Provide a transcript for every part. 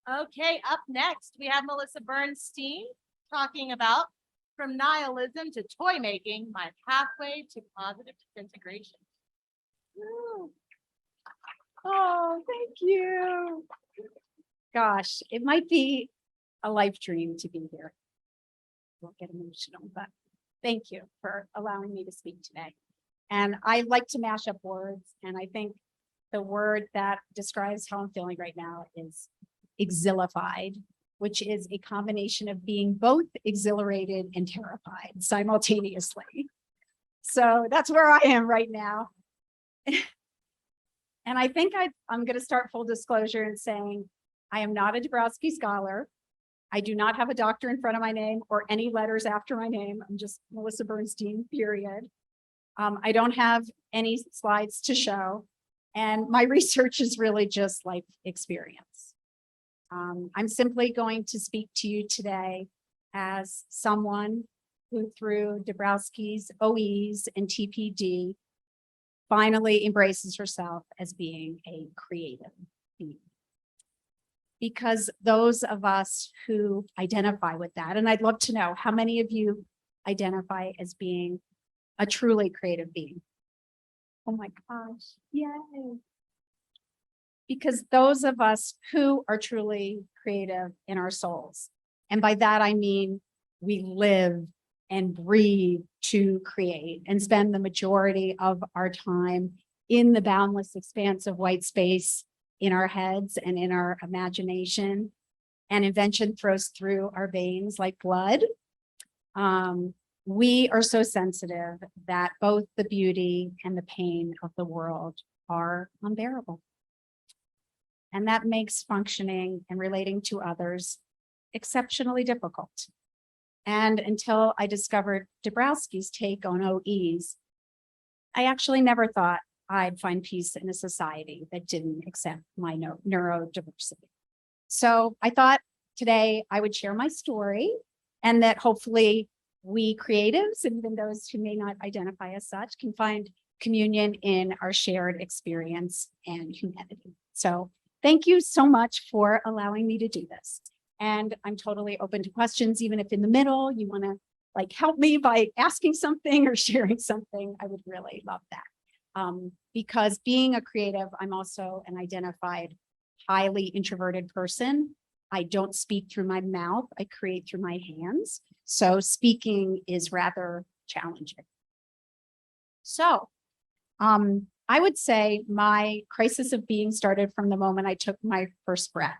Okay, up next, we have Melissa Bernstein talking about From Nihilism to Toy Making, My Pathway to Positive Disintegration. Woo. Oh, thank you. Gosh, it might be a life dream to be here. I won't get emotional, but thank you for allowing me to speak today. And I like to mash up words, and I think the word that describes how I'm feeling right now is exhilified, which is a combination of being both exhilarated and terrified simultaneously. So that's where I am right now. And I think I'm going to start full disclosure in saying I am not a Dabrowski scholar. I do not have a doctor in front of my name or any letters after my name. I'm just Melissa Bernstein, period. I don't have any slides to show. And my research is really just life experience. I'm simply going to speak to you today as someone who, through Dabrowski's OEs and TPD, finally embraces herself as being a creative being. Because those of us who identify with that, and I'd love to know how many of you identify as being a truly creative being. Oh my gosh, yay. Because those of us who are truly creative in our souls, and by that I mean we live and breathe to create and spend the majority of our time in the boundless expanse of white space in our heads and in our imagination, and invention flows through our veins like blood. We are so sensitive that both the beauty and the pain of the world are unbearable. And that makes functioning and relating to others exceptionally difficult. And until I discovered Dabrowski's take on OEs, I actually never thought I'd find peace in a society that didn't accept my neurodiversity. So I thought today I would share my story, and that hopefully we creatives, and even those who may not identify as such, can find communion in our shared experience and humanity. So thank you so much for allowing me to do this. And I'm totally open to questions, even if in the middle you want to help me by asking something or sharing something. I would really love that. Because being a creative, I'm also an identified highly introverted person. I don't speak through my mouth, I create through my hands. So speaking is rather challenging. So I would say my crisis of being started from the moment I took my first breath,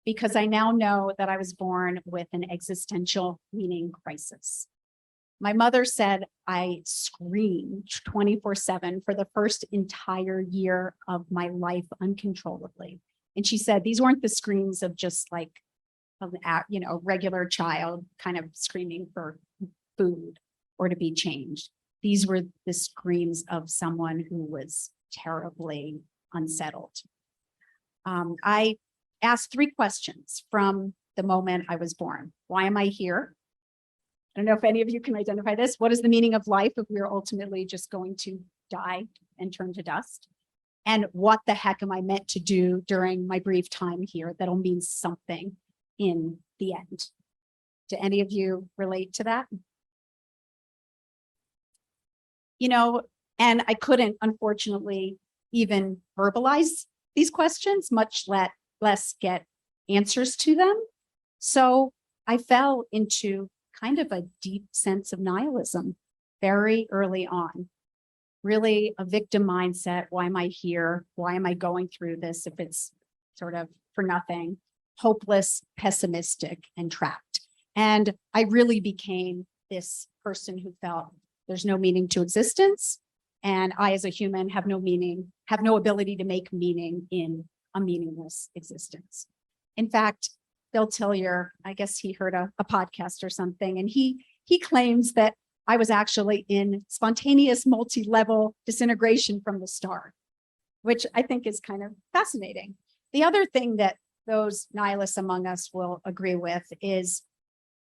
because I now know that I was born with an existential meaning crisis. My mother said I screamed 24/7 for the first entire year of my life uncontrollably. And she said these weren't the screams of just a regular child kind of screaming for food or to be changed. These were the screams of someone who was terribly unsettled. I asked 3 questions from the moment I was born. Why am I here? I don't know if any of you can identify this. What is the meaning of life if we're ultimately just going to die and turn to dust? And what the heck am I meant to do during my brief time here that'll mean something in the end? Do any of you relate to that? And I couldn't, unfortunately, even verbalize these questions, much less get answers to them. So I fell into kind of a deep sense of nihilism very early on. Really a victim mindset. Why am I here? Why am I going through this if it's sort of for nothing? Hopeless, pessimistic, and trapped. And I really became this person who felt there's no meaning to existence. And I, as a human, have no meaning, have no ability to make meaning in a meaningless existence. In fact, Bill Tillier, I guess he heard a podcast or something, and he claims that I was actually in spontaneous multi-level disintegration from the start, which I think is kind of fascinating. The other thing that those nihilists among us will agree with is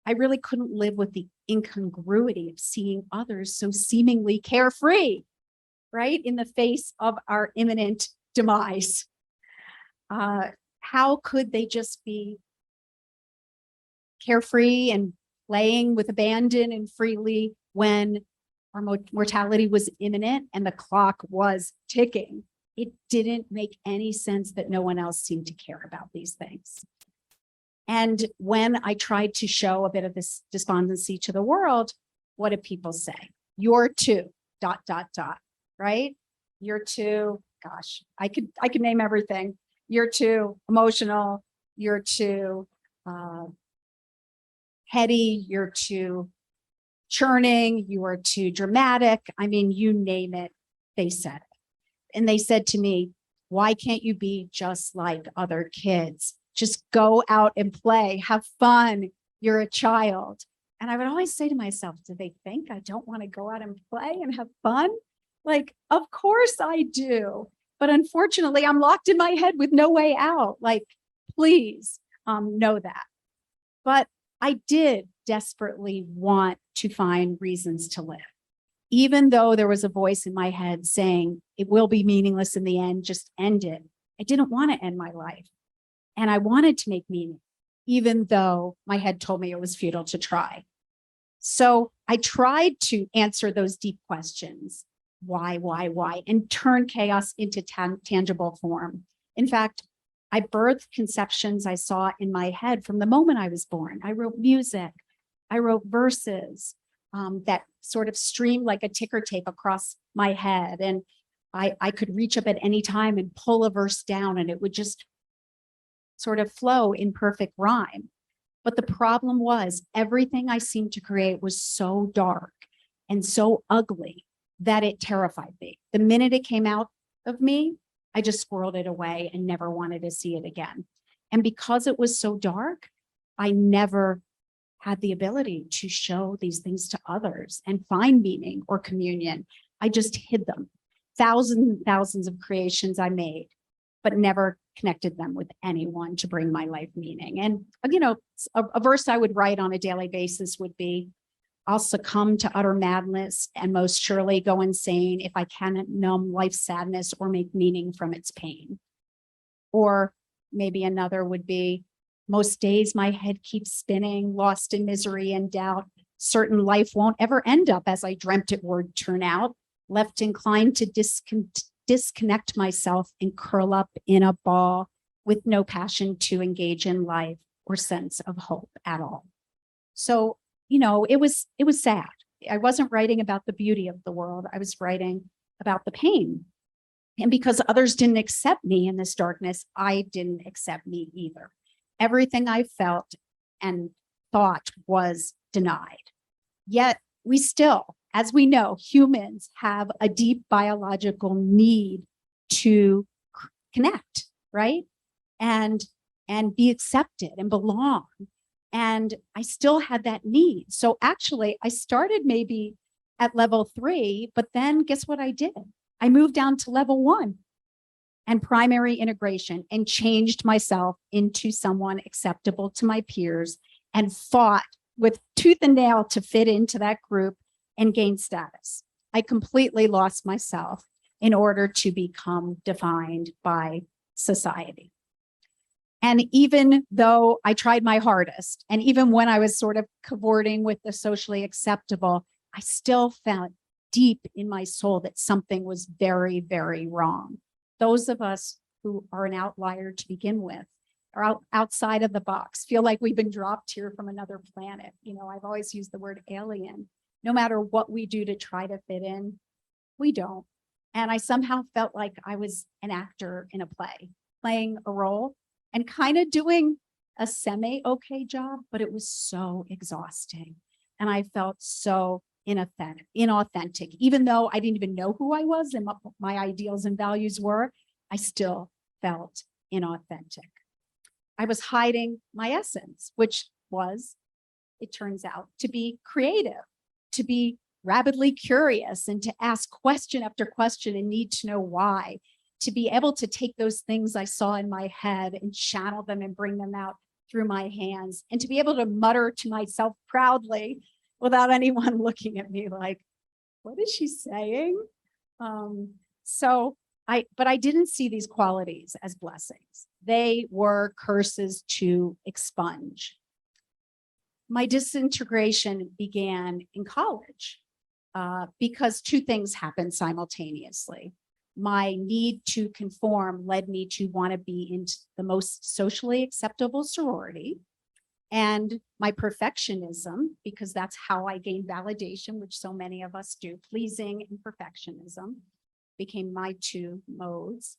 I really couldn't live with the incongruity of seeing others so seemingly carefree, right, in the face of our imminent demise. how could they just be carefree and playing with abandon and freely when our mortality was imminent and the clock was ticking? It didn't make any sense that no one else seemed to care about these things. And when I tried to show a bit of this despondency to the world, what did people say? You're too, ... right? You're too, gosh, I could name everything. You're too emotional. You're too heady. You're too churning. You are too dramatic. I mean, you name it, they said it. And they said to me, why can't you be just like other kids? Just go out and play, have fun. You're a child. And I would always say to myself, do they think I don't want to go out and play and have fun? Like, of course I do. But unfortunately, I'm locked in my head with no way out. Like, please know that. But I did desperately want to find reasons to live. Even though there was a voice in my head saying it will be meaningless in the end, just end it. I didn't want to end my life. And I wanted to make meaning, even though my head told me it was futile to try. So I tried to answer those deep questions. Why, and turn chaos into tangible form. In fact, I birthed conceptions I saw in my head from the moment I was born. I wrote music. I wrote verses that sort of streamed like a ticker tape across my head. And I could reach up at any time and pull a verse down and it would just sort of flow in perfect rhyme. But the problem was everything I seemed to create was so dark and so ugly that it terrified me. The minute it came out of me, I just squirreled it away and never wanted to see it again. And because it was so dark, I never had the ability to show these things to others and find meaning or communion. I just hid them. Thousands and thousands of creations I made, but never connected them with anyone to bring my life meaning. And, you know, a verse I would write on a daily basis would be, I'll succumb to utter madness and most surely go insane if I cannot numb life's sadness or make meaning from its pain. Or maybe another would be, most days my head keeps spinning, lost in misery and doubt. Certain life won't ever end up as I dreamt it would turn out, left inclined to disconnect myself and curl up in a ball with no passion to engage in life or sense of hope at all. So, you know, it was sad. I wasn't writing about the beauty of the world. I was writing about the pain. And because others didn't accept me in this darkness, I didn't accept me either. Everything I felt and thought was denied. Yet we still, as we know, humans have a deep biological need to connect, right? And be accepted and belong. And I still had that need. So actually, I started maybe at level 3, but then guess what I did? I moved down to level 1 and primary integration and changed myself into someone acceptable to my peers and fought with tooth and nail to fit into that group and gain status. I completely lost myself in order to become defined by society. And even though I tried my hardest, and even when I was sort of cavorting with the socially acceptable, I still felt deep in my soul that something was very, very wrong. Those of us who are an outlier to begin with, are outside of the box, feel like we've been dropped here from another planet. You know, I've always used the word alien. No matter what we do to try to fit in, we don't. And I somehow felt like I was an actor in a play, playing a role and kind of doing a semi-okay job, but it was so exhausting. And I felt so inauthentic. Even though I didn't even know who I was and what my ideals and values were, I still felt inauthentic. I was hiding my essence, which was, it turns out, to be creative, to be rabidly curious and to ask question after question and need to know why, to be able to take those things I saw in my head and channel them and bring them out through my hands, and to be able to mutter to myself proudly without anyone looking at me like, what is she saying? But I didn't see these qualities as blessings. They were curses to expunge. My disintegration began in college because two things happened simultaneously. My need to conform led me to want to be in the most socially acceptable sorority. And my perfectionism, because that's how I gained validation, which so many of us do, pleasing and perfectionism, became my two modes.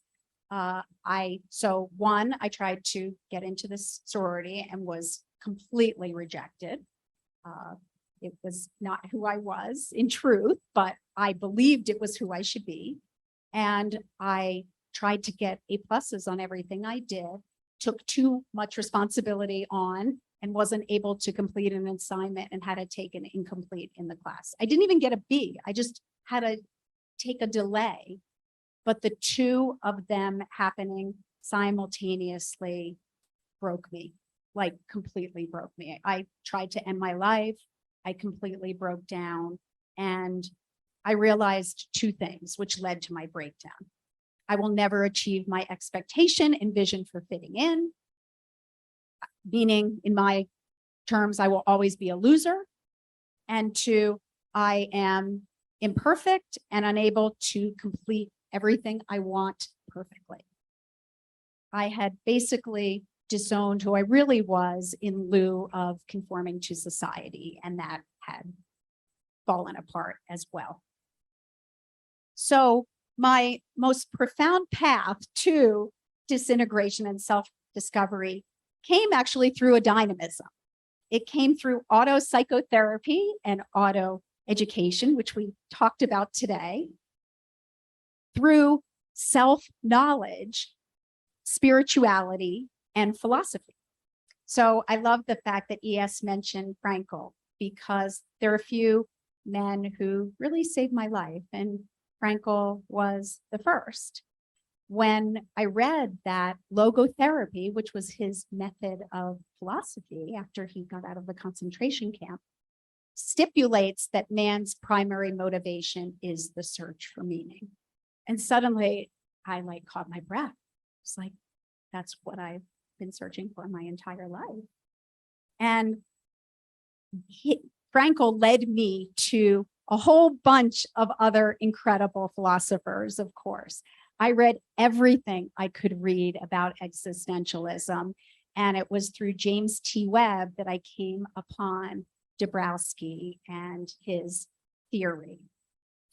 So one, I tried to get into this sorority and was completely rejected. It was not who I was in truth, but I believed it was who I should be. And I tried to get A+ on everything I did, took too much responsibility on, and wasn't able to complete an assignment and had to take an incomplete in the class. I didn't even get a B. I just had to take a delay. But the two of them happening simultaneously broke me, like completely broke me. I tried to end my life. I completely broke down. And I realized two things which led to my breakdown. I will never achieve my expectation and vision for fitting in, meaning in my terms, I will always be a loser. And two, I am imperfect and unable to complete everything I want perfectly. I had basically disowned who I really was in lieu of conforming to society, and that had fallen apart as well. So my most profound path to disintegration and self-discovery came actually through a dynamism. It came through auto psychotherapy and auto education, which we talked about today, through self-knowledge, spirituality, and philosophy. So I love the fact that ES mentioned Frankl, because there are a few men who really saved my life, and Frankl was the first. When I read that logotherapy, which was his method of philosophy after he got out of the concentration camp, stipulates that man's primary motivation is the search for meaning. And suddenly I caught my breath. It's like, that's what I've been searching for my entire life. And Frankl led me to a whole bunch of other incredible philosophers, of course. I read everything I could read about existentialism. And it was through James T. Webb that I came upon Dabrowski and his theory.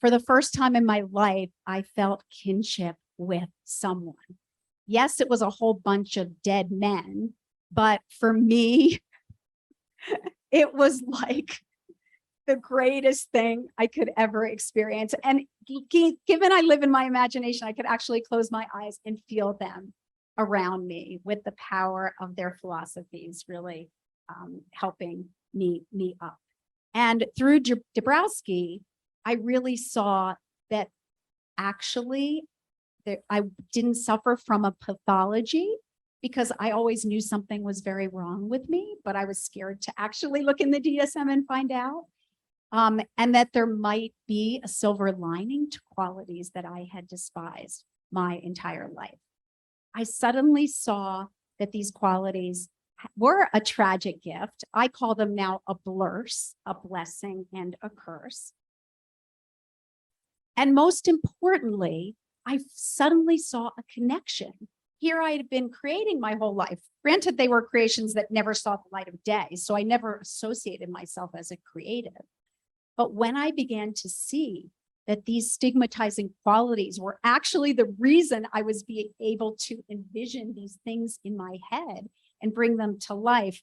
For the first time in my life, I felt kinship with someone. Yes, it was a whole bunch of dead men, but for me, it was like the greatest thing I could ever experience. And given I live in my imagination, I could actually close my eyes and feel them around me with the power of their philosophies really helping me up. And through Dabrowski, I really saw that actually that I didn't suffer from a pathology, because I always knew something was very wrong with me, but I was scared to actually look in the DSM and find out. And that there might be a silver lining to qualities that I had despised my entire life. I suddenly saw that these qualities were a tragic gift. I call them now a blurse, a blessing, and a curse. And most importantly, I suddenly saw a connection. Here I had been creating my whole life. Granted, they were creations that never saw the light of day, so I never associated myself as a creative. But when I began to see that these stigmatizing qualities were actually the reason I was being able to envision these things in my head and bring them to life,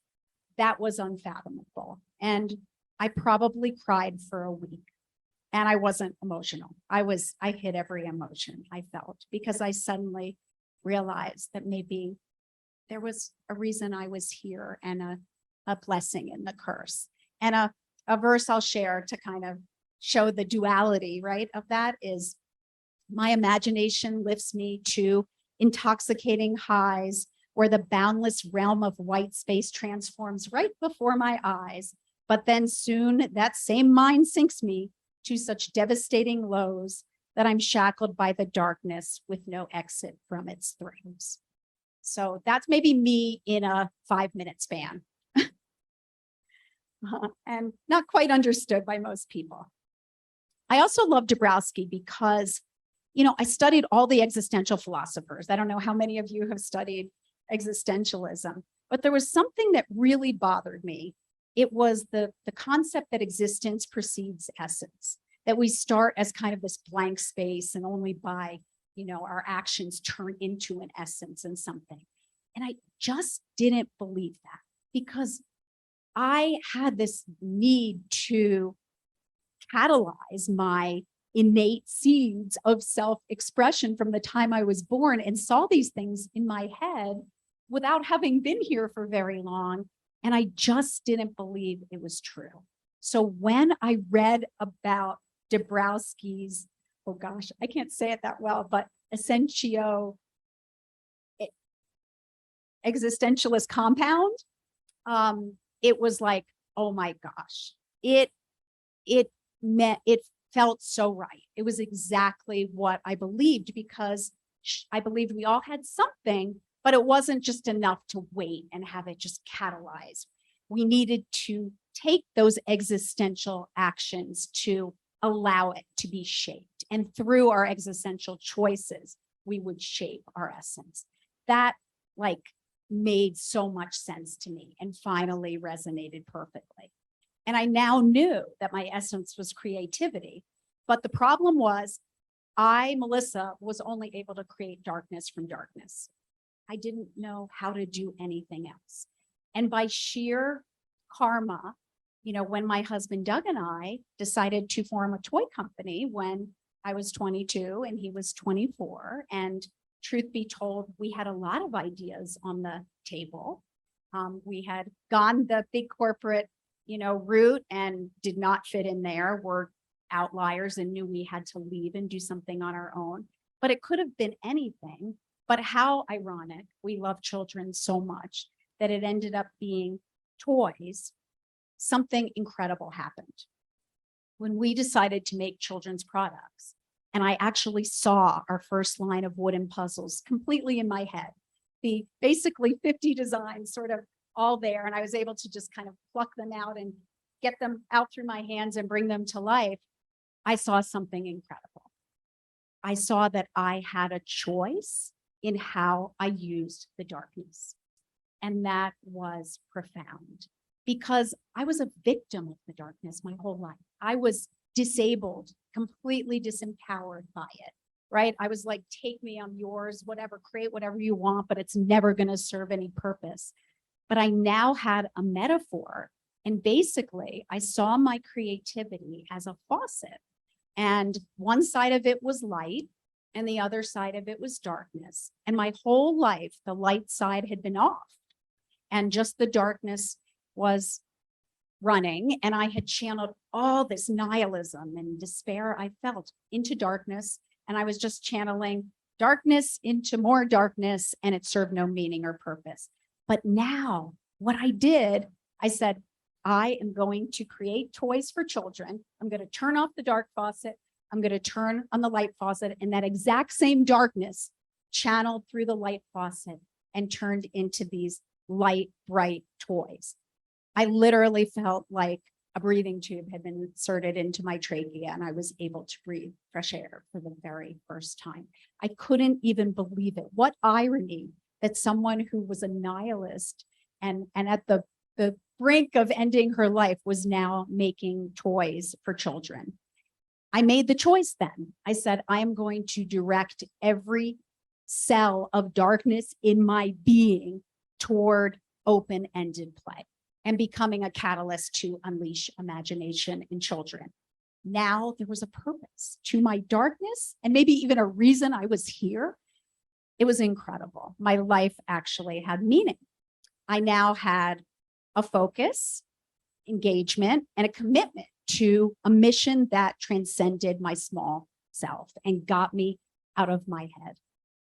that was unfathomable. And I probably cried for a week. And I wasn't emotional. I hid every emotion I felt, because I suddenly realized that maybe there was a reason I was here, and a blessing and the curse. And a verse I'll share to kind of show the duality, right, of that is, my imagination lifts me to intoxicating highs where the boundless realm of white space transforms right before my eyes. But then soon that same mind sinks me to such devastating lows that I'm shackled by the darkness with no exit from its throes. So that's maybe me in a 5-minute span. And not quite understood by most people. I also love Dabrowski because, I studied all the existential philosophers. I don't know how many of you have studied existentialism, but there was something that really bothered me. It was the concept that existence precedes essence, that we start as kind of this blank space and only by, our actions turn into an essence and something. And I just didn't believe that, because I had this need to catalyze my innate seeds of self-expression from the time I was born, and saw these things in my head without having been here for very long. And I just didn't believe it was true. So when I read about Dabrowski's, oh gosh, I can't say it that well, but Essentio existentialist compound, it was like, oh my gosh, it felt so right. It was exactly what I believed, because I believed we all had something, but it wasn't just enough to wait and have it just catalyze. We needed to take those existential actions to allow it to be shaped. And through our existential choices, we would shape our essence. That made so much sense to me and finally resonated perfectly. And I now knew that my essence was creativity. But the problem was, Melissa, was only able to create darkness from darkness. I didn't know how to do anything else. And by sheer karma, when my husband Doug and I decided to form a toy company when I was 22 and he was 24, and truth be told, we had a lot of ideas on the table. We had gone the big corporate, route and did not fit in there. We're outliers and knew we had to leave and do something on our own. But it could have been anything. But how ironic, we love children so much that it ended up being toys. Something incredible happened when we decided to make children's products. And I actually saw our first line of wooden puzzles completely in my head. The basically 50 designs sort of all there. And I was able to just kind of pluck them out and get them out through my hands and bring them to life. I saw something incredible. I saw that I had a choice in how I used the darkness. And that was profound, because I was a victim of the darkness my whole life. I was disabled, completely disempowered by it, right? I was like, take me, I'm yours, whatever, create whatever you want, but it's never going to serve any purpose. But I now had a metaphor. And basically, I saw my creativity as a faucet. And one side of it was light, and the other side of it was darkness. And my whole life, the light side had been off, and just the darkness was running. And I had channeled all this nihilism and despair I felt into darkness. And I was just channeling darkness into more darkness, and it served no meaning or purpose. But now what I did, I said, I am going to create toys for children. I'm going to turn off the dark faucet. I'm going to turn on the light faucet, and that exact same darkness channeled through the light faucet and turned into these light, bright toys. I literally felt like a breathing tube had been inserted into my trachea, and I was able to breathe fresh air for the very first time. I couldn't even believe it. What irony that someone who was a nihilist and at the brink of ending her life was now making toys for children. I made the choice then. I said, I am going to direct every cell of darkness in my being toward open-ended play and becoming a catalyst to unleash imagination in children. Now there was a purpose to my darkness, and maybe even a reason I was here. It was incredible. My life actually had meaning. I now had a focus, engagement, and a commitment to a mission that transcended my small self and got me out of my head,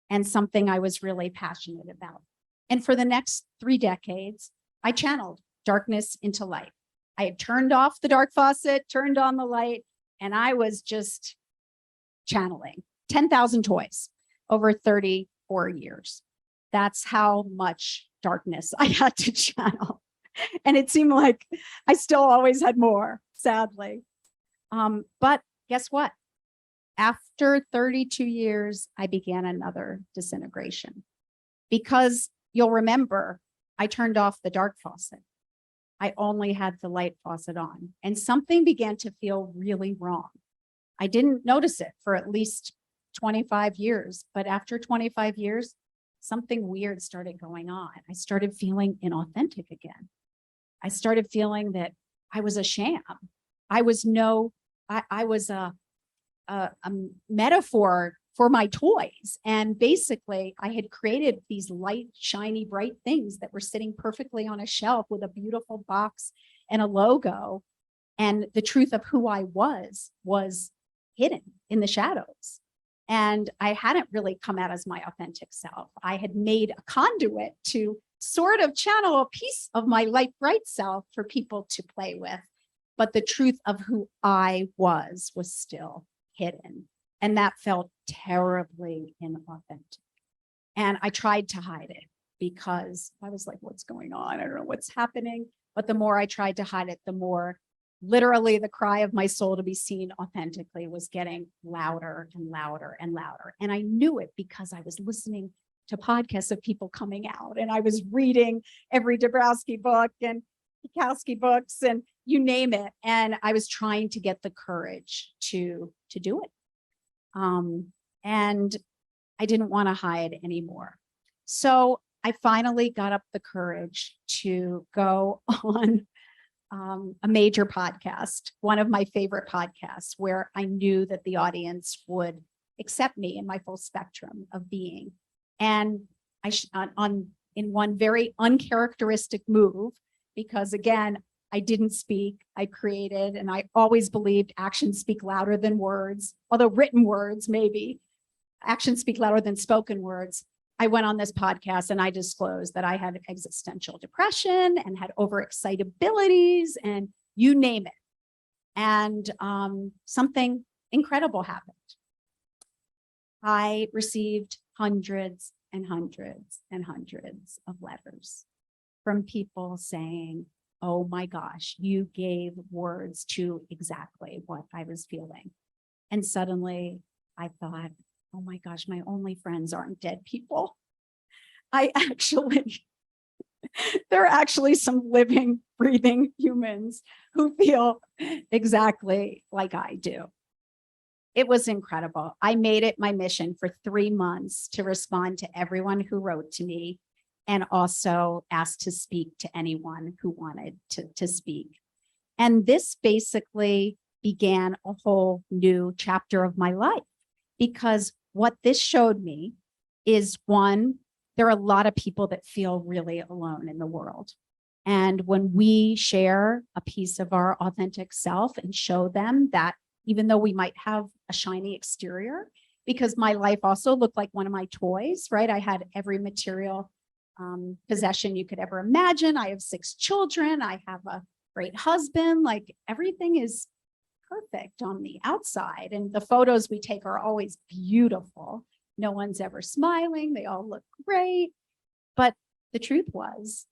and something I was really passionate about. And for the next 3 decades, I channeled darkness into light. I had turned off the dark faucet, turned on the light, and I was just channeling 10,000 toys over 34 years. That's how much darkness I had to channel. And it seemed like I still always had more, sadly. But guess what? After 32 years, I began another disintegration because you'll remember I turned off the dark faucet. I only had the light faucet on, and something began to feel really wrong. I didn't notice it for at least 25 years, but after 25 years, something weird started going on. I started feeling inauthentic again. I started feeling that I was a sham. I was a metaphor for my toys. And basically, I had created these light, shiny, bright things that were sitting perfectly on a shelf with a beautiful box and a logo. And the truth of who I was hidden in the shadows. And I hadn't really come out as my authentic self. I had made a conduit to sort of channel a piece of my light, bright self for people to play with. But the truth of who I was still hidden. And that felt terribly inauthentic. And I tried to hide it because I was like, what's going on? I don't know what's happening. But the more I tried to hide it, the more literally the cry of my soul to be seen authentically was getting louder and louder and louder. And I knew it because I was listening to podcasts of people coming out, and I was reading every Dabrowski book and Kowski books and you name it. And I was trying to get the courage to do it. And I didn't want to hide anymore. So I finally got up the courage to go on a major podcast, one of my favorite podcasts, where I knew that the audience would accept me in my full spectrum of being. And in one very uncharacteristic move, because again, I didn't speak, I created, and I always believed actions speak louder than words, although written words, maybe. Actions speak louder than spoken words. I went on this podcast and I disclosed that I had existential depression and had overexcitabilities and you name it. And something incredible happened. I received hundreds and hundreds and hundreds of letters from people saying, oh my gosh, you gave words to exactly what I was feeling. And suddenly I thought, oh my gosh, my only friends aren't dead people. There are actually some living, breathing humans who feel exactly like I do. It was incredible. I made it my mission for 3 months to respond to everyone who wrote to me and also asked to speak to anyone who wanted to speak. And this basically began a whole new chapter of my life, because what this showed me is, one, there are a lot of people that feel really alone in the world. And when we share a piece of our authentic self and show them that even though we might have a shiny exterior, because my life also looked like one of my toys, right? I had every material possession you could ever imagine. I have 6 children. I have a great husband. Like, everything is perfect on the outside. And the photos we take are always beautiful. No one's ever smiling. They all look great. But the truth was,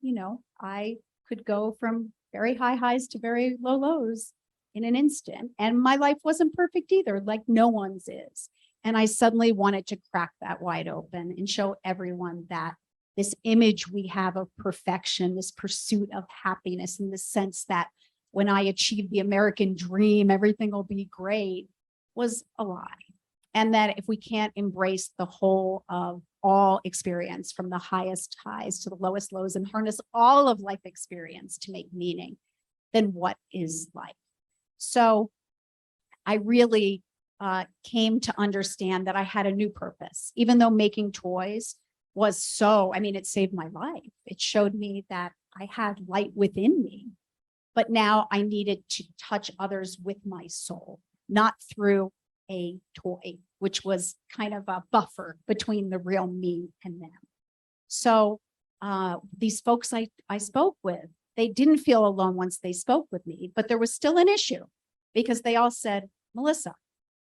I could go from very high highs to very low lows in an instant. And my life wasn't perfect either, like no one's is. And I suddenly wanted to crack that wide open and show everyone that this image we have of perfection, this pursuit of happiness, in the sense that when I achieve the American dream, everything will be great, was a lie. And that if we can't embrace the whole of all experience, from the highest highs to the lowest lows, and harness all of life experience to make meaning, then what is life? So I really came to understand that I had a new purpose. Even though making toys was it saved my life. It showed me that I had light within me, but now I needed to touch others with my soul, not through a toy, which was kind of a buffer between the real me and them. So these folks I spoke with, they didn't feel alone once they spoke with me, but there was still an issue, because they all said, Melissa,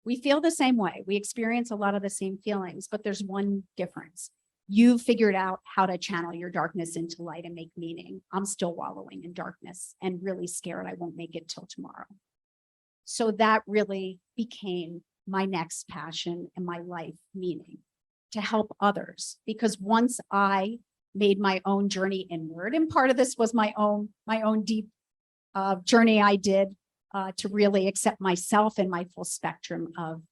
we feel the same way. We experience a lot of the same feelings, but there's one difference. you figured out how to channel your darkness into light and make meaning. I'm still wallowing in darkness and really scared I won't make it till tomorrow. So that really became my next passion and my life meaning, to help others. Because once I made my own journey inward, and part of this was my own deep journey I did to really accept myself and my full spectrum of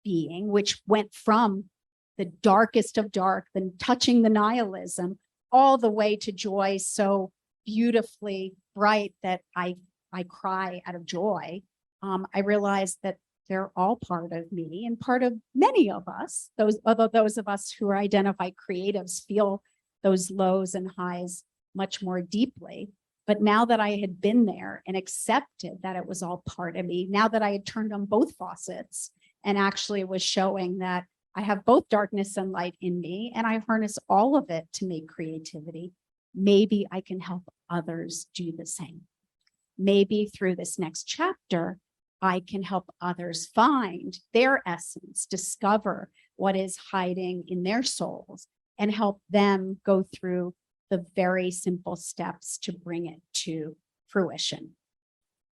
being, which went from the darkest of dark, then touching the nihilism, all the way to joy so beautifully bright that I cry out of joy. I realized that they're all part of me and part of many of us. Those of us who are identified creatives feel those lows and highs much more deeply. But now that I had been there and accepted that it was all part of me, now that I had turned on both faucets and actually was showing that I have both darkness and light in me, and I harness all of it to make creativity, maybe I can help others do the same. Maybe through this next chapter, I can help others find their essence, discover what is hiding in their souls, and help them go through the very simple steps to bring it to fruition.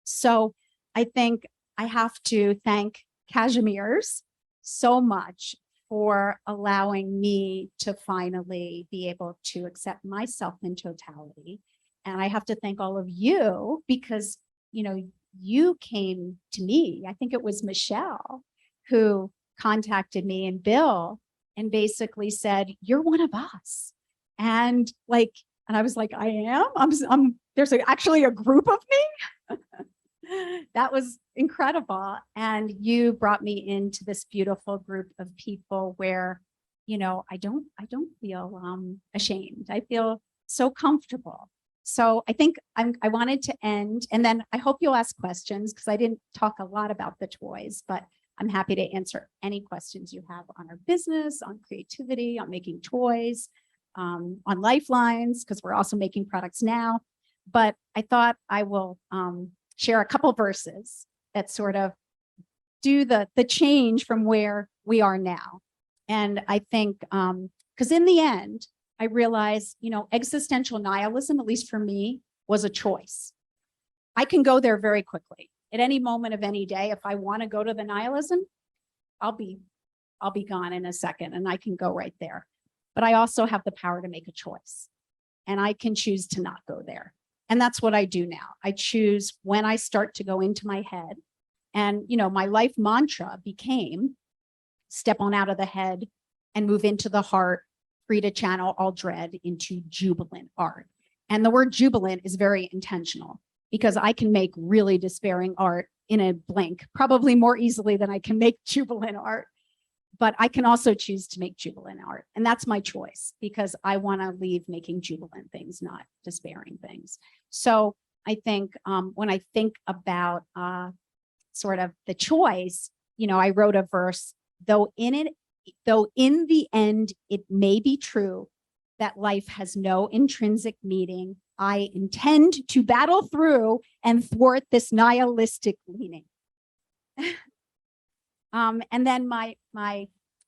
So I think I have to thank Cashmere's so much for allowing me to finally be able to accept myself in totality. And I have to thank all of you because, you came to me. I think it was Michelle who contacted me and Bill and basically said, "You're one of us." And I was like, "I am? There's actually a group of me?" That was incredible. And you brought me into this beautiful group of people where, I don't feel ashamed. I feel so comfortable. So I think I wanted to end, and then I hope you'll ask questions because I didn't talk a lot about the toys, but I'm happy to answer any questions you have on our business, on creativity, on making toys, on lifelines, because we're also making products now. But I thought I will share a couple verses that sort of do the change from where we are now. And I think, because in the end, I realized, existential nihilism, at least for me, was a choice. I can go there very quickly. At any moment of any day, if I want to go to the nihilism, I'll be gone in a second and I can go right there. But I also have the power to make a choice, and I can choose to not go there. And that's what I do now. I choose when I start to go into my head. And, my life mantra became step on out of the head and move into the heart, free to channel all dread into jubilant art. And the word jubilant is very intentional because I can make really despairing art in a blink, probably more easily than I can make jubilant art. But I can also choose to make jubilant art. And that's my choice because I want to leave making jubilant things, not despairing things. So I think when I think about sort of the choice, I wrote a verse, though in the end, it may be true that life has no intrinsic meaning, I intend to battle through and thwart this nihilistic leaning. And then my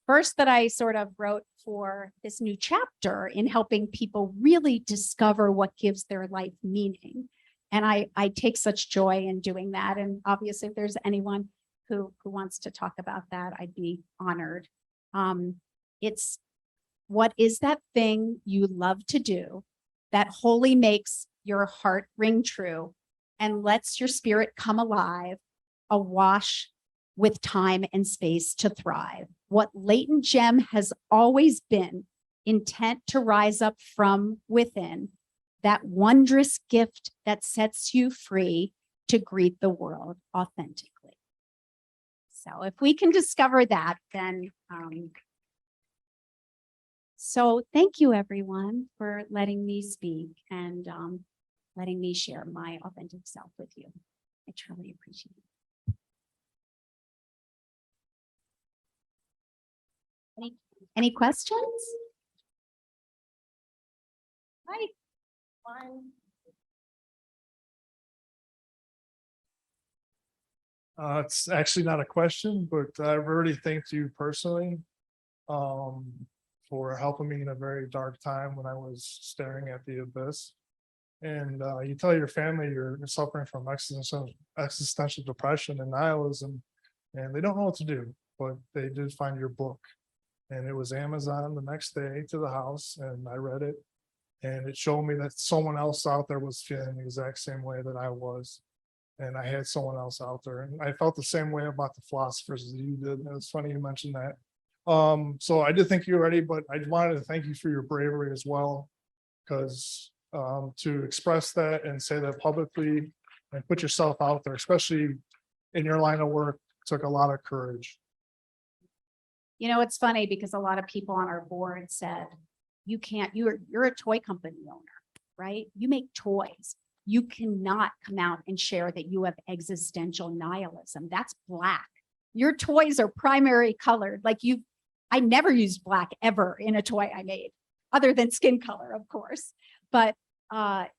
verse that I sort of wrote for this new chapter in helping people really discover what gives their life meaning. And I take such joy in doing that. And obviously, if there's anyone who wants to talk about that, I'd be honored. It's, what is that thing you love to do that wholly makes your heart ring true and lets your spirit come alive, awash with time and space to thrive? What latent gem has always been intent to rise up from within, that wondrous gift that sets you free to greet the world authentically. So if we can discover that, then so thank you everyone for letting me speak and letting me share my authentic self with you. I truly appreciate it. Any questions? Hi. It's actually not a question, but I've already thanked you personally for helping me in a very dark time when I was staring at the abyss. And you tell your family you're suffering from existential depression and nihilism, and they don't know what to do, but they did find your book. And it was Amazon the next day to the house, and I read it. And it showed me that someone else out there was feeling the exact same way that I was. And I had someone else out there. And I felt the same way about the philosophers as you did. And it's funny you mentioned that. So I did think you were ready, but I wanted to thank you for your bravery as well. Because to express that and say that publicly and put yourself out there, especially in your line of work, took a lot of courage. You know, it's funny because a lot of people on our board said, you can't, you're a toy company owner, right? You make toys. You cannot come out and share that you have existential nihilism. That's Black. Your toys are primary colored. I never used black ever in a toy I made, other than skin color, of course. But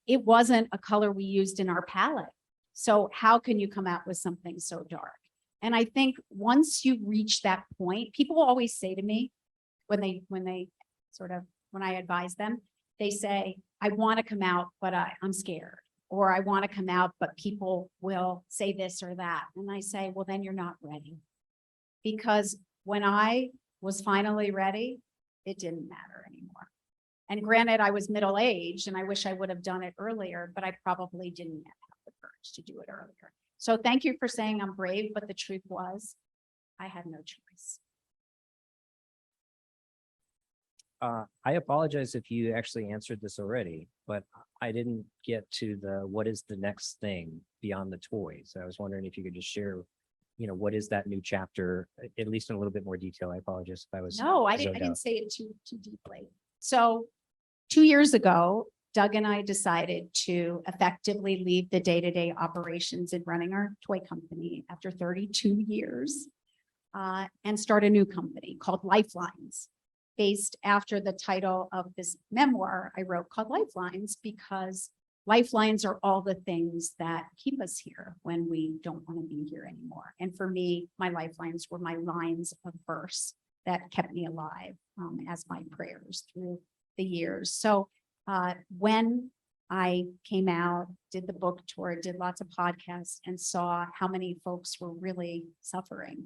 it wasn't a color we used in our palette. So how can you come out with something so dark? And I think once you reach that point, people always say to me when I advise them, they say, I want to come out, but I'm scared, or I want to come out, but people will say this or that. And I say, well, then you're not ready. Because when I was finally ready, it didn't matter anymore. And granted, I was middle-aged and I wish I would have done it earlier, but I probably didn't have the courage to do it earlier. So thank you for saying I'm brave, but the truth was I had no choice. I apologize if you actually answered this already, but I didn't get to what is the next thing beyond the toys. I was wondering if you could just share, what is that new chapter, at least in a little bit more detail. I apologize if I was. No, I didn't say it too deeply. So 2 years ago, Doug and I decided to effectively leave the day-to-day operations in running our toy company after 32 years and start a new company called Lifelines, based after the title of this memoir I wrote called Lifelines, because lifelines are all the things that keep us here when we don't want to be here anymore. And for me, my lifelines were my lines of verse that kept me alive as my prayers through the years. So when I came out, did the book tour, did lots of podcasts, and saw how many folks were really suffering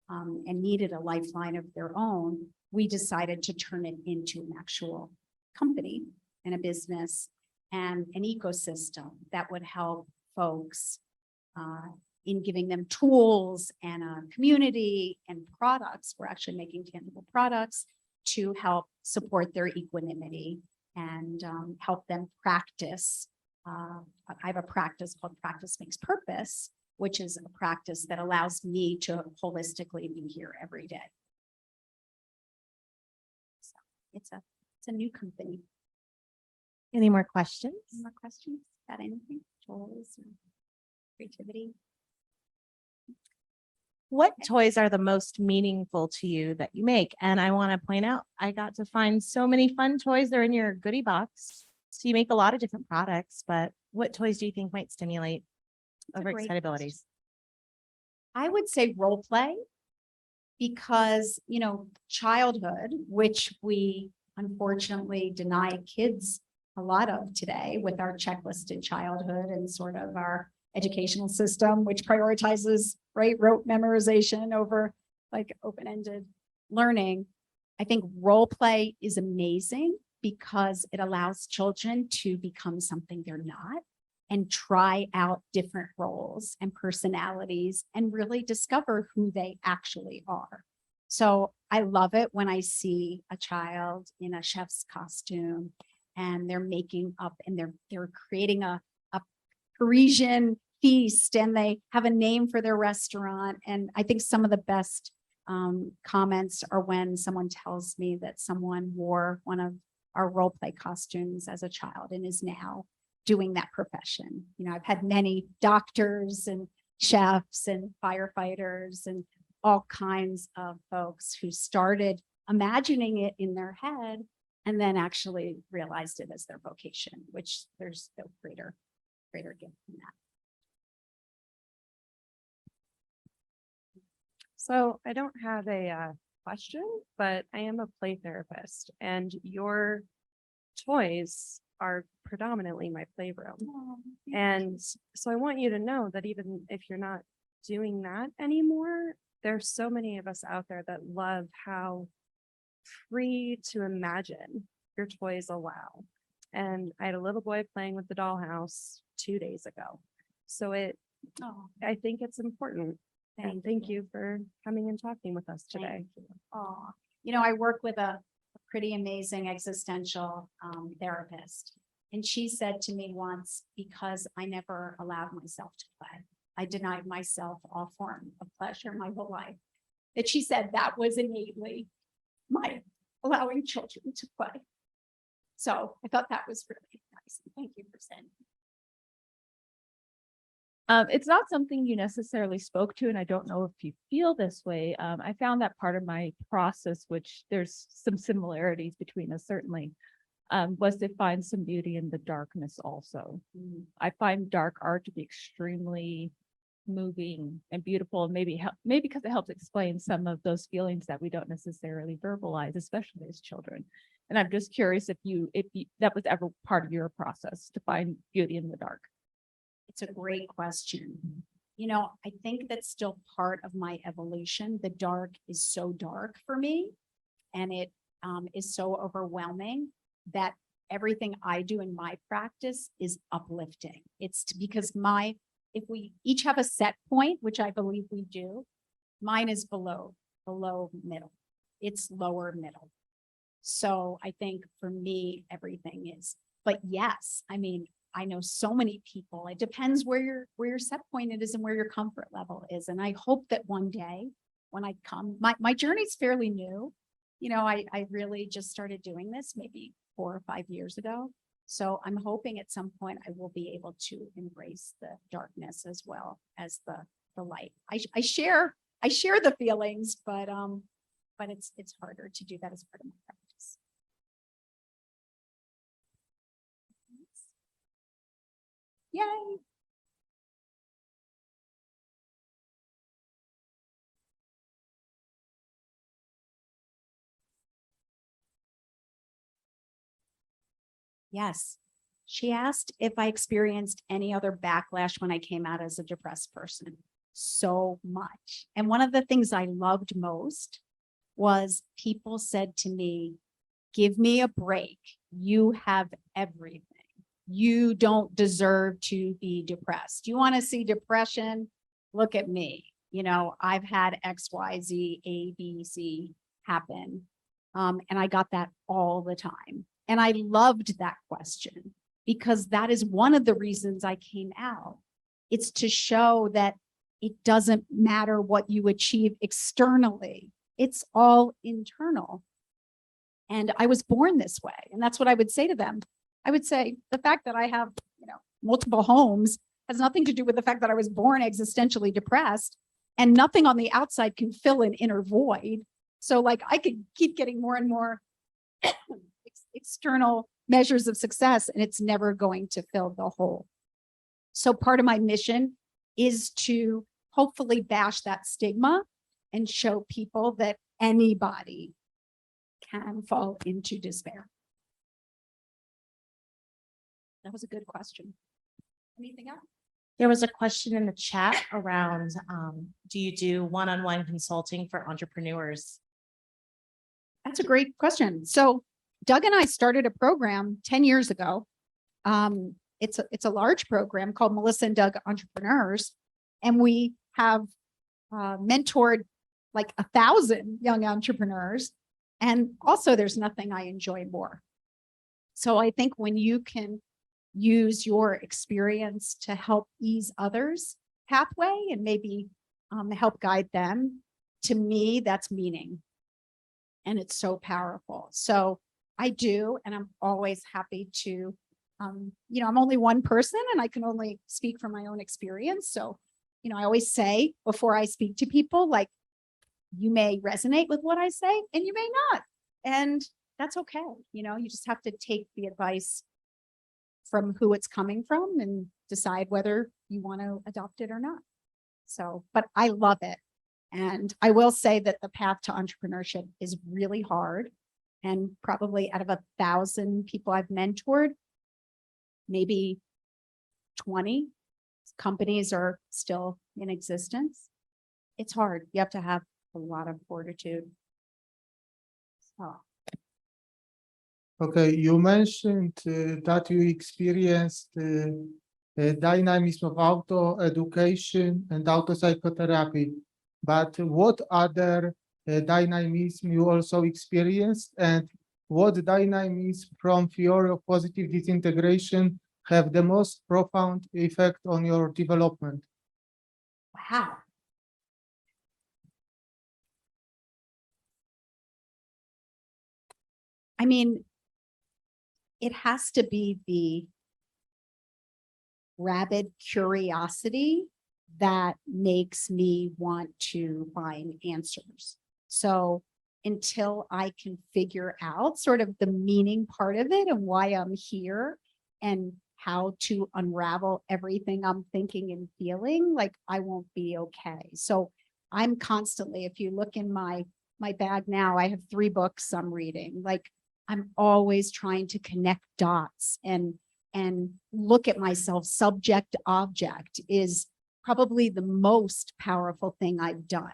and needed a lifeline of their own, we decided to turn it into an actual company and a business and an ecosystem that would help folks in giving them tools and a community and products. We're actually making tangible products to help support their equanimity and help them practice. I have a practice called Practice Makes Purpose, which is a practice that allows me to holistically be here every day. So it's a new company. Any more questions? Any more questions about anything? Toys or creativity? What toys are the most meaningful to you that you make? And I want to point out, I got to find so many fun toys. They're in your goodie box. So you make a lot of different products, but what toys do you think might stimulate overexcitabilities? I would say role play, because, childhood, which we unfortunately deny kids a lot of today with our checklisted childhood and sort of our educational system, which prioritizes rote memorization over open-ended learning. I think role play is amazing because it allows children to become something they're not and try out different roles and personalities and really discover who they actually are. So I love it when I see a child in a chef's costume and they're making up and they're creating a Parisian feast and they have a name for their restaurant. And I think some of the best comments are when someone tells me that someone wore one of our role play costumes as a child and is now doing that profession. I've had many doctors and chefs and firefighters and all kinds of folks who started imagining it in their head and then actually realized it as their vocation, which there's no greater gift than that. So I don't have a question, but I am a play therapist and your toys are predominantly my playroom. And so I want you to know that even if you're not doing that anymore, there's so many of us out there that love how free to imagine your toys allow. And I had a little boy playing with the dollhouse 2 days ago. So I think it's important. And thank you for coming and talking with us today. Oh, I work with a pretty amazing existential therapist. And she said to me once, because I never allowed myself to play, I denied myself all form of pleasure my whole life. That she said that was innately my allowing children to play. So I thought that was really nice. Thank you for saying. It's not something you necessarily spoke to, and I don't know if you feel this way. I found that part of my process, which there's some similarities between us certainly, was to find some beauty in the darkness also. I find dark art to be extremely moving and beautiful, and maybe because it helps explain some of those feelings that we don't necessarily verbalize, especially as children. And I'm just curious if that was ever part of your process to find beauty in the dark. It's a great question. I think that's still part of my evolution. The dark is so dark for me, and it is so overwhelming that everything I do in my practice is uplifting. Because if we each have a set point, which I believe we do, mine is below middle. It's lower middle. So I think for me, everything is, but yes, I know so many people. It depends where your set point it is and where your comfort level is. And I hope that one day when I come, my journey's fairly new. I really just started doing this maybe 4 or 5 years ago. So I'm hoping at some point I will be able to embrace the darkness as well as the light. I share the feelings, but it's harder to do that as part of my practice. Yay. Yes. She asked if I experienced any other backlash when I came out as a depressed person. So much. And one of the things I loved most was people said to me, give me a break. You have everything. You don't deserve to be depressed. You want to see depression? Look at me. I've had X, Y, Z, A, B, C happen. And I got that all the time. And I loved that question because that is one of the reasons I came out. It's to show that it doesn't matter what you achieve externally. It's all internal. And I was born this way. And that's what I would say to them. I would say the fact that I have, multiple homes has nothing to do with the fact that I was born existentially depressed, and nothing on the outside can fill an inner void. So I could keep getting more and more external measures of success, and it's never going to fill the hole. So part of my mission is to hopefully bash that stigma and show people that anybody can fall into despair. That was a good question. Anything else? There was a question in the chat around, do you do one-on-one consulting for entrepreneurs? That's a great question. So Doug and I started a program 10 years ago. It's a large program called Melissa and Doug Entrepreneurs. And we have mentored 1,000 young entrepreneurs. And also there's nothing I enjoy more. So I think when you can use your experience to help ease others' pathway and maybe help guide them, to me, that's meaning. And it's so powerful. So I do, and I'm always happy to, I'm only one person and I can only speak from my own experience. So, I always say before I speak to people, you may resonate with what I say and you may not. And that's okay. You just have to take the advice from who it's coming from and decide whether you want to adopt it or not. So, but I love it. And I will say that the path to entrepreneurship is really hard. And probably out of 1,000 people I've mentored, maybe 20 companies are still in existence. It's hard. You have to have a lot of fortitude. So, Okay, you mentioned that you experienced dynamism of auto education and auto psychotherapy, but what other dynamism you also experienced, and what dynamism from theory of positive disintegration have the most profound effect on your development? wow. I mean, it has to be the rabid curiosity that makes me want to find answers. So until I can figure out sort of the meaning part of it and why I'm here and how to unravel everything I'm thinking and feeling, like I won't be okay. So I'm constantly, if you look in my bag now, I have 3 books I'm reading. Like I'm always trying to connect dots and look at myself. Subject object is probably the most powerful thing I've done,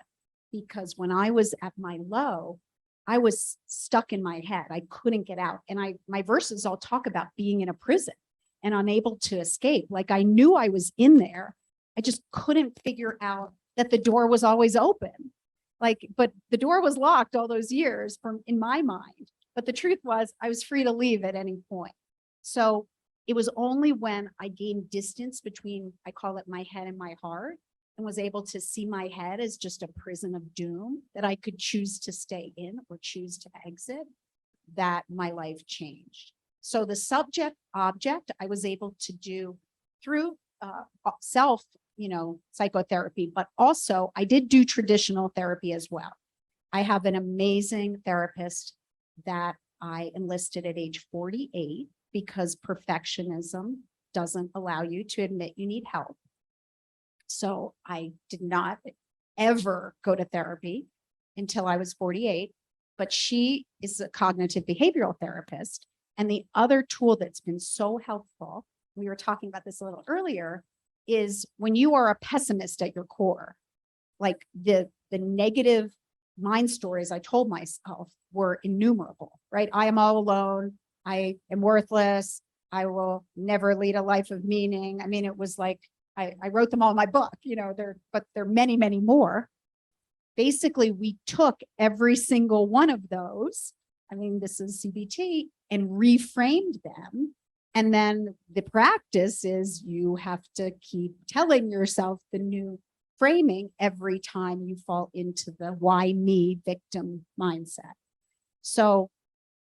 because when I was at my low, I was stuck in my head. I couldn't get out. And my verses all talk about being in a prison and unable to escape. Like I knew I was in there. I just couldn't figure out that the door was always open. Like, but the door was locked all those years in my mind. But the truth was I was free to leave at any point. So it was only when I gained distance between, I call it my head and my heart, and was able to see my head as just a prison of doom that I could choose to stay in or choose to exit, that my life changed. So the subject object I was able to do through self, psychotherapy, but also I did do traditional therapy as well. I have an amazing therapist that I enlisted at age 48 because perfectionism doesn't allow you to admit you need help. So I did not ever go to therapy until I was 48, but she is a cognitive behavioral therapist. And the other tool that's been so helpful, we were talking about this a little earlier, is when you are a pessimist at your core, like the negative mind stories I told myself were innumerable, right? I am all alone. I am worthless. I will never lead a life of meaning. I mean, it was like, I wrote them all in my book, but there are many, many more. Basically, we took every single one of those. I mean, this is CBT, and reframed them. And then the practice is you have to keep telling yourself the new framing every time you fall into the why me victim mindset. So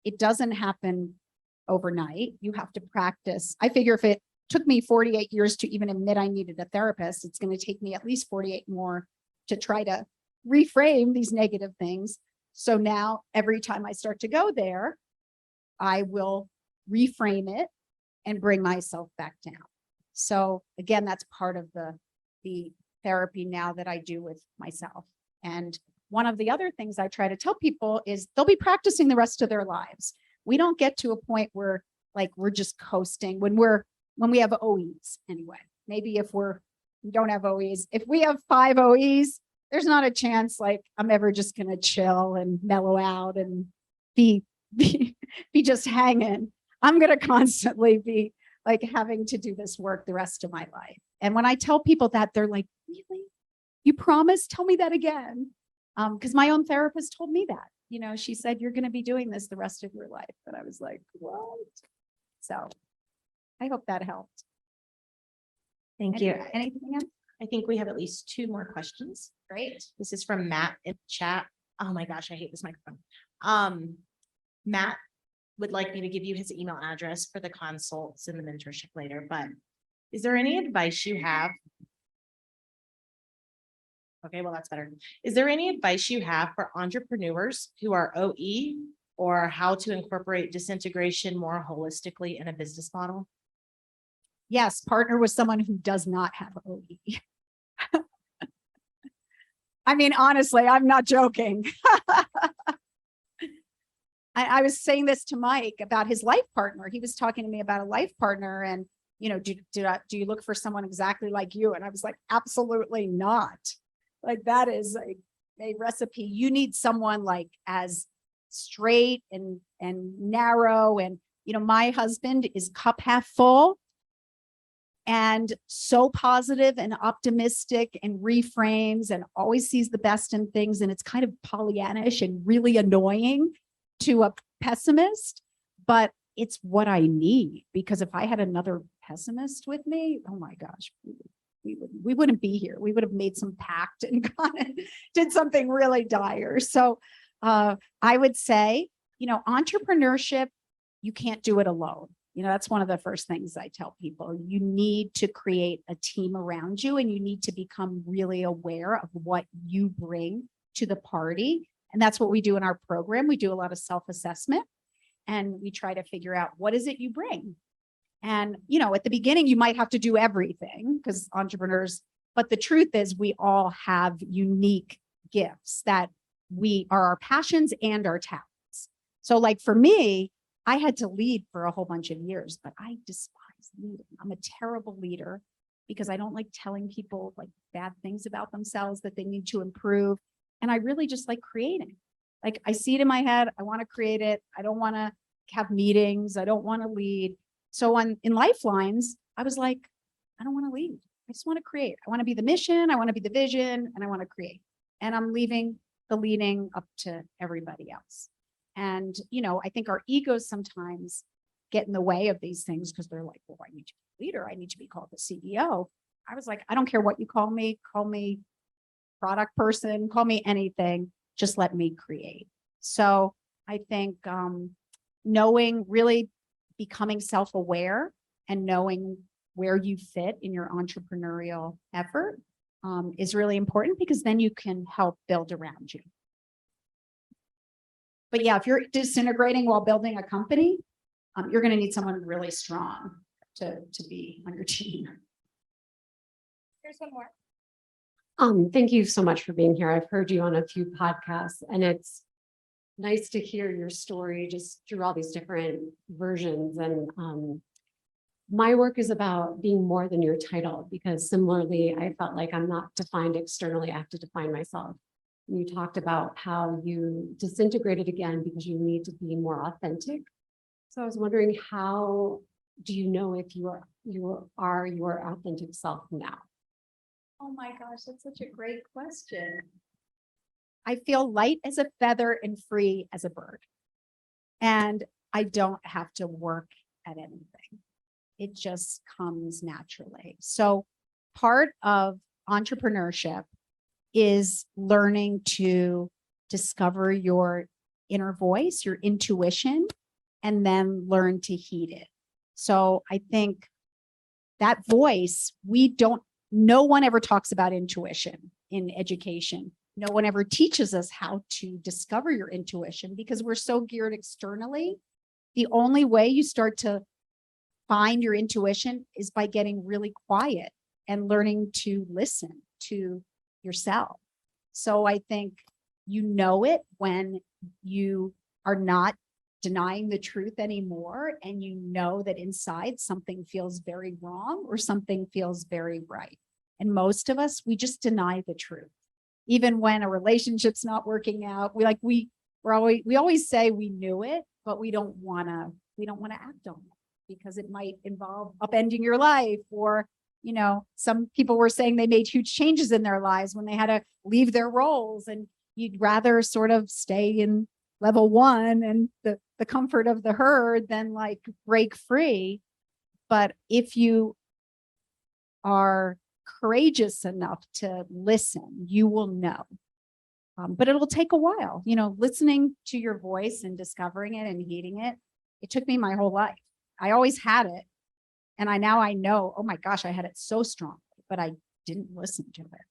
it doesn't happen overnight. You have to practice. I figure if it took me 48 years to even admit I needed a therapist, it's going to take me at least 48 more to try to reframe these negative things. So now every time I start to go there, I will reframe it and bring myself back down. So again, that's part of the therapy now that I do with myself. And one of the other things I try to tell people is they'll be practicing the rest of their lives. We don't get to a point where like we're just coasting when we have OEs anyway. Maybe if we don't have OEs, if we have 5 OEs, there's not a chance like I'm ever just gonna chill and mellow out and be just hanging. I'm gonna constantly be like having to do this work the rest of my life. And when I tell people that, they're like, really? You promise? Tell me that again. Because my own therapist told me that. She said, you're going to be doing this the rest of your life. And I was like, what? So I hope that helped. Thank you. Anything else? I think we have at least 2 more questions. Great. This is from Matt in the chat. Oh my gosh, I hate this microphone. Matt would like me to give you his email address for the consults and the mentorship later, but is there any advice you have? Okay, well, that's better. Is there any advice you have for entrepreneurs who are OE or how to incorporate disintegration more holistically in a business model? Yes, partner with someone who does not have OE. I mean, honestly, I'm not joking. I was saying this to Mike about his life partner. He was talking to me about a life partner and, you know, do you look for someone exactly like you? And I was like, absolutely not. Like that is a recipe. You need someone like as straight and narrow. And, you know, my husband is cup half full and so positive and optimistic and reframes and always sees the best in things. And it's kind of Pollyannish and really annoying to a pessimist, but it's what I need, because if I had another pessimist with me, oh my gosh, we wouldn't be here. We would have made some pact and gone and did something really dire. So I would say, you know, entrepreneurship, you can't do it alone. You know, that's one of the first things I tell people. You need to create a team around you and you need to become really aware of what you bring to the party. And that's what we do in our program. We do a lot of self-assessment and we try to figure out what is it you bring. And, you know, at the beginning, you might have to do everything because entrepreneurs, but the truth is we all have unique gifts that are our passions and our talents. So like for me, I had to lead for a whole bunch of years, but I despise leading. I'm a terrible leader because I don't like telling people like bad things about themselves that they need to improve. And I really just like creating. Like I see it in my head. I want to create it. I don't want to have meetings. I don't want to lead. So in Lifelines, I was like, I don't want to lead. I just want to create. I want to be the mission. I want to be the vision and I want to create. And I'm leaving the leading up to everybody else. And, you know, I think our egos sometimes get in the way of these things because they're like, well, I need to be a leader. I need to be called the CEO. I was like, I don't care what you call me product person, call me anything, just let me create. So I think knowing, really becoming self-aware and knowing where you fit in your entrepreneurial effort is really important because then you can help build around you. But yeah, if you're disintegrating while building a company, you're going to need someone really strong to be on your team. Here's one more. Thank you so much for being here. I've heard you on a few podcasts and it's nice to hear your story just through all these different versions. And my work is about being more than your title, because similarly, I felt like I'm not defined externally. I have to define myself. You talked about how you disintegrated again because you need to be more authentic. So I was wondering, how do you know if you are your authentic self now? Oh my gosh, that's such a great question. I feel light as a feather and free as a bird. And I don't have to work at anything. It just comes naturally. So part of entrepreneurship is learning to discover your inner voice, your intuition, and then learn to heed it. So I think that voice, no one ever talks about intuition in education. No one ever teaches us how to discover your intuition because we're so geared externally. The only way you start to find your intuition is by getting really quiet and learning to listen to yourself. So I think you know it when you are not denying the truth anymore and you know that inside something feels very wrong or something feels very right. And most of us, we just deny the truth. Even when a relationship's not working out, we always say we knew it, but we don't want to act on it because it might involve upending your life. Or, you know, some people were saying they made huge changes in their lives when they had to leave their roles, and you'd rather sort of stay in level one and the comfort of the herd than like break free. But if you are courageous enough to listen, you will know. But it'll take a while, you know, listening to your voice and discovering it and heeding it. It took me my whole life. I always had it. And now I know, oh my gosh, I had it so strong, but I didn't listen to it.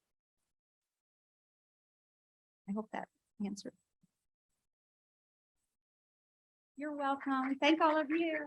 I hope that answered. You're welcome. Thank all of you.